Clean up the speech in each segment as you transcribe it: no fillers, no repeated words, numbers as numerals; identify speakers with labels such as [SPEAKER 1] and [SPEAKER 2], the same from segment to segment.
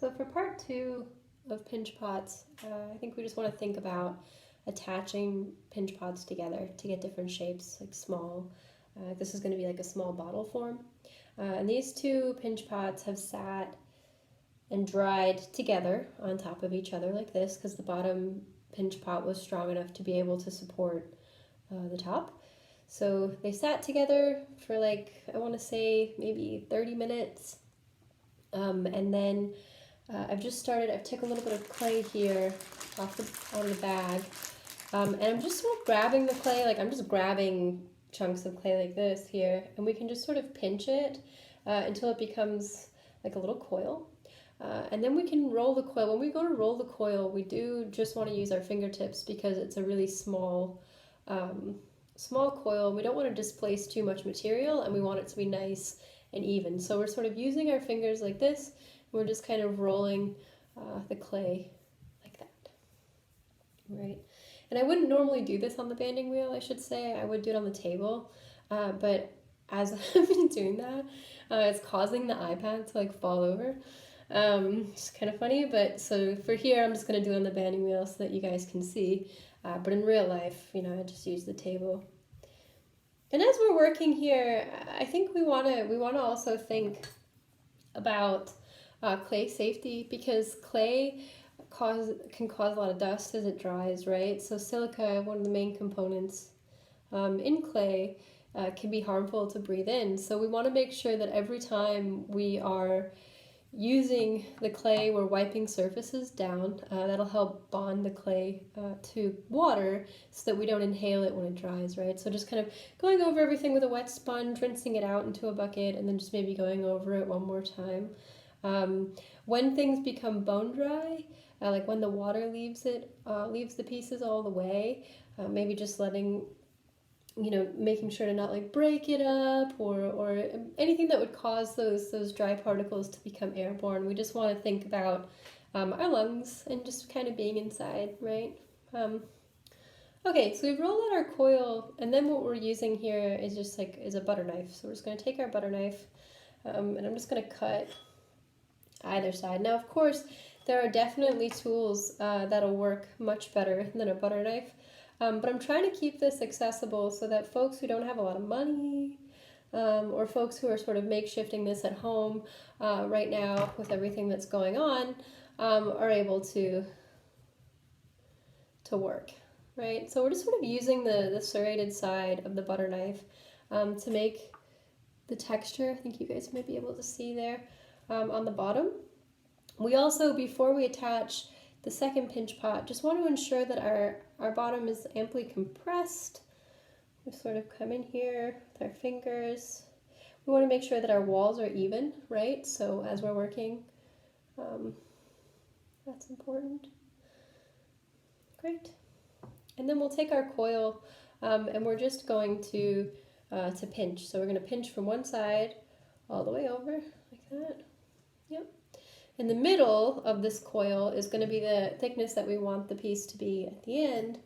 [SPEAKER 1] So for part 2 of Pinchpots, I think we just want to think about attaching Pinchpots together to get different shapes, like small. This is going to be like a small bottle form. And these two Pinchpots have sat and dried together on top of each other like this because the bottom Pinchpot was strong enough to be able to support the top. So they sat together for like, I want to say maybe 30 minutes. And then I've took a little bit of clay here out of the bag. And I'm just sort of grabbing the clay, like I'm just grabbing chunks of clay like this here, and we can just sort of pinch it until it becomes like a little coil. And then we can roll the coil. When we go to roll the coil, we do just want to use our fingertips because it's a really small coil. We don't want to displace too much material, and we want it to be nice and even. So we're sort of using our fingers like this, and we're just kind of rolling the clay like that, right? And I wouldn't normally do this on the banding wheel, I should say. I would do it on the table, but as I've been doing that, it's causing the iPad to like fall over. It's kind of funny, but so for here, I'm just going to do it on the banding wheel so that you guys can see. But in real life, you know, I just use the table. And as we're working here, I think we want to also think about clay safety, because clay can cause a lot of dust as it dries, right? So silica, one of the main components in clay, can be harmful to breathe in. So we want to make sure that every time we are using the clay, we're wiping surfaces down. That'll help bond the clay to water so that we don't inhale it when it dries, right? So just kind of going over everything with a wet sponge, rinsing it out into a bucket, and then just maybe going over it one more time. When things become bone dry, like when the water leaves the pieces all the way, maybe just letting, you know, making sure to not like break it up or anything that would cause those dry particles to become airborne. We just want to think about our lungs and just kind of being inside, right? Okay, so we've rolled out our coil, and then what we're using here is just is a butter knife. So we're just going to take our butter knife, and I'm just going to cut either side. Now, of course, there are definitely tools that'll work much better than a butter knife. But I'm trying to keep this accessible so that folks who don't have a lot of money, or folks who are sort of makeshifting this at home right now with everything that's going on, are able to work, right? So we're just sort of using the serrated side of the butter knife to make the texture. I think you guys might be able to see there on the bottom. We also, before we attach the second pinch pot, just want to ensure that our bottom is amply compressed. We sort of come in here with our fingers. We want to make sure that our walls are even, right? So as we're working, that's important. Great. And then we'll take our coil and we're just going to pinch. So we're going to pinch from one side all the way over like that. Yep. In the middle of this coil is going to be the thickness that we want the piece to be at the end,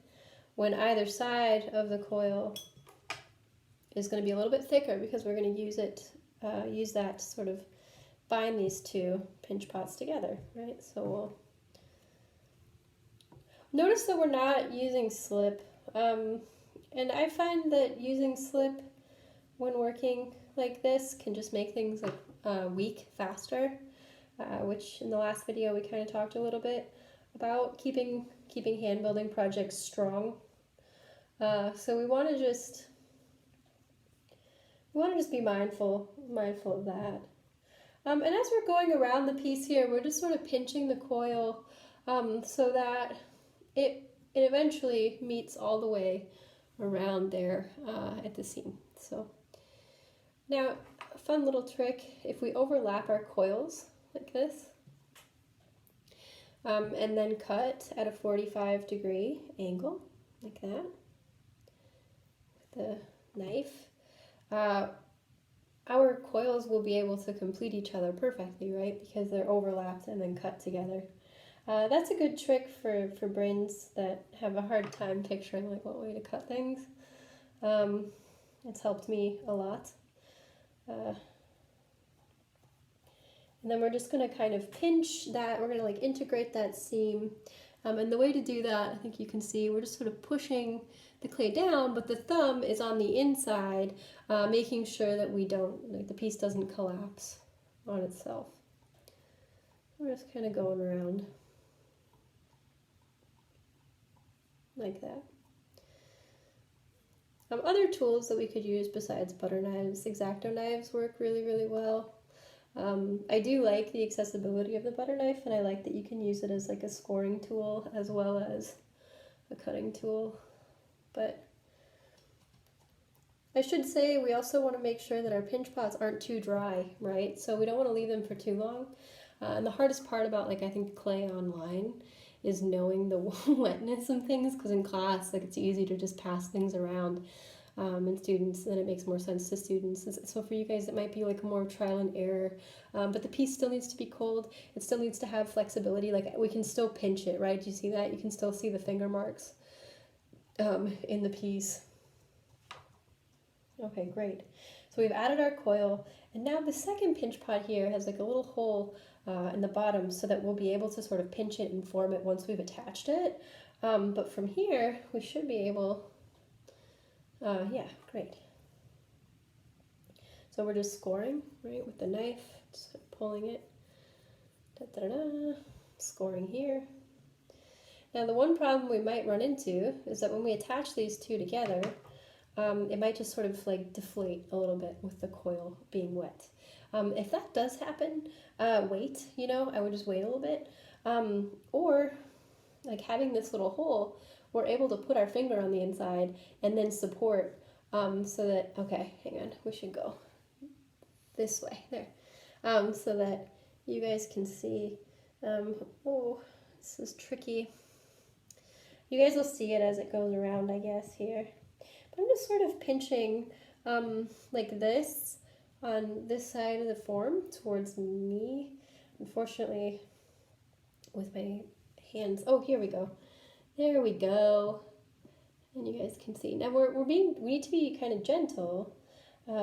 [SPEAKER 1] when either side of the coil is going to be a little bit thicker because we're going to use that to sort of bind these two pinch pots together, right? So we'll notice that we're not using slip, and I find that using slip when working like this can just make things like weak faster. Which in the last video we kind of talked a little bit about keeping hand building projects strong. So we want to just be mindful of that. And as we're going around the piece here, we're just sort of pinching the coil so that it eventually meets all the way around there at the seam. So now, a fun little trick: if we overlap our coils like this, and then cut at a 45-degree angle, like that, with the knife, our coils will be able to complete each other perfectly, right? Because they're overlapped and then cut together. That's a good trick for brains that have a hard time picturing like what way to cut things. It's helped me a lot. And then we're just going to kind of pinch that. We're going to like integrate that seam. And the way to do that, I think you can see, we're just sort of pushing the clay down, but the thumb is on the inside, making sure that we don't, like the piece doesn't collapse on itself. We're just kind of going around like that. Other tools that we could use besides butter knives, X-Acto knives work really, really well. I do like the accessibility of the butter knife, and I like that you can use it as like a scoring tool as well as a cutting tool. But I should say we also want to make sure that our pinch pots aren't too dry, right? So we don't want to leave them for too long. And the hardest part about, like, I think clay online is knowing the wetness of things, because in class, like, it's easy to just pass things around. And students, then it makes more sense to students. So for you guys, it might be like more trial and error. But the piece still needs to be cold. It still needs to have flexibility. Like, we can still pinch it, right? Do you see that? You can still see the finger marks in the piece. Okay, great. So we've added our coil, and now the second pinch pot here has like a little hole in the bottom so that we'll be able to sort of pinch it and form it once we've attached it. But from here, we should be able, yeah, great. So we're just scoring, right, with the knife, just pulling it, scoring here. Now the one problem we might run into is that when we attach these two together, it might just sort of like deflate a little bit with the coil being wet. If that does happen, wait, you know, I would just wait a little bit. Or like having this little hole, we're able to put our finger on the inside and then support so that, okay, hang on, we should go this way, there, so that you guys can see. Oh, this is tricky. You guys will see it as it goes around, I guess, here. But I'm just sort of pinching like this on this side of the form towards me. Unfortunately, with my hands, oh, here we go. There we go. And you guys can see. Now we need to be kind of gentle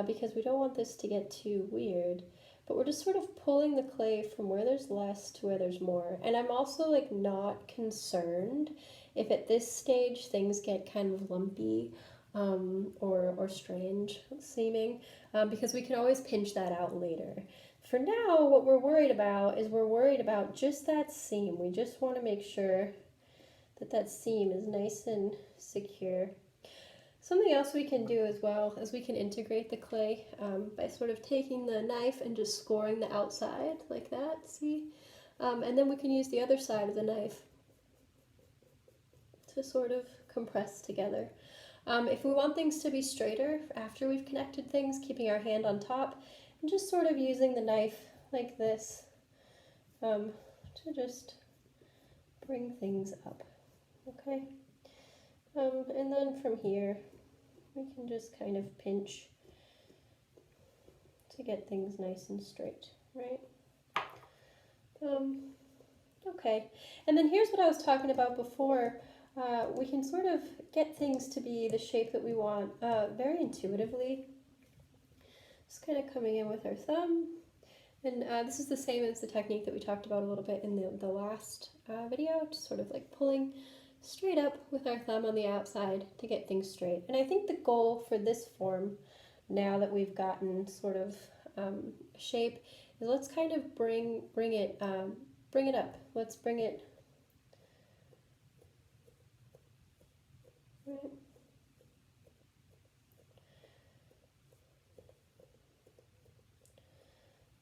[SPEAKER 1] because we don't want this to get too weird. But we're just sort of pulling the clay from where there's less to where there's more. And I'm also like not concerned if at this stage things get kind of lumpy or strange seeming, because we can always pinch that out later. For now, what we're worried about is we're worried about just that seam. We just want to make sure that that seam is nice and secure. Something else we can do as well is we can integrate the clay by sort of taking the knife and just scoring the outside like that, see? And then we can use the other side of the knife to sort of compress together. If we want things to be straighter after we've connected things, keeping our hand on top and just sort of using the knife like this to just bring things up, okay? And then from here, we can just kind of pinch to get things nice and straight, right? Okay, and then here's what I was talking about before. We can sort of get things to be the shape that we want very intuitively. Just kind of coming in with our thumb. And this is the same as the technique that we talked about a little bit in the last video, just sort of like pulling straight up with our thumb on the outside to get things straight. And I think the goal for this form, now that we've gotten sort of shape, is let's kind of bring it up. Let's bring it right.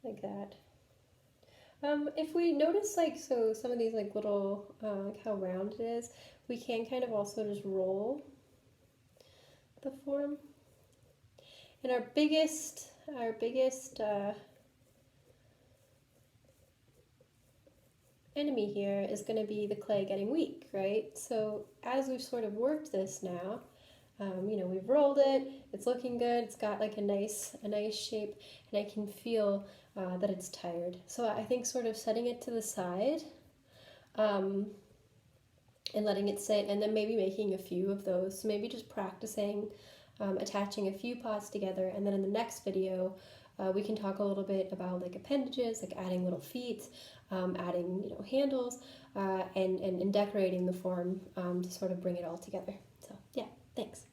[SPEAKER 1] Like that. If we notice, like, so some of these like little, like how round it is, we can kind of also just roll the form. And our biggest enemy here is going to be the clay getting weak, right? So as we've sort of worked this now, you know, we've rolled it, it's looking good, it's got like a nice shape, and I can feel that it's tired. So I think sort of setting it to the side and letting it sit, and then maybe making a few of those. So maybe just practicing attaching a few pots together, and then in the next video we can talk a little bit about like appendages, like adding little feet, adding handles, and decorating the form to sort of bring it all together. So yeah, thanks.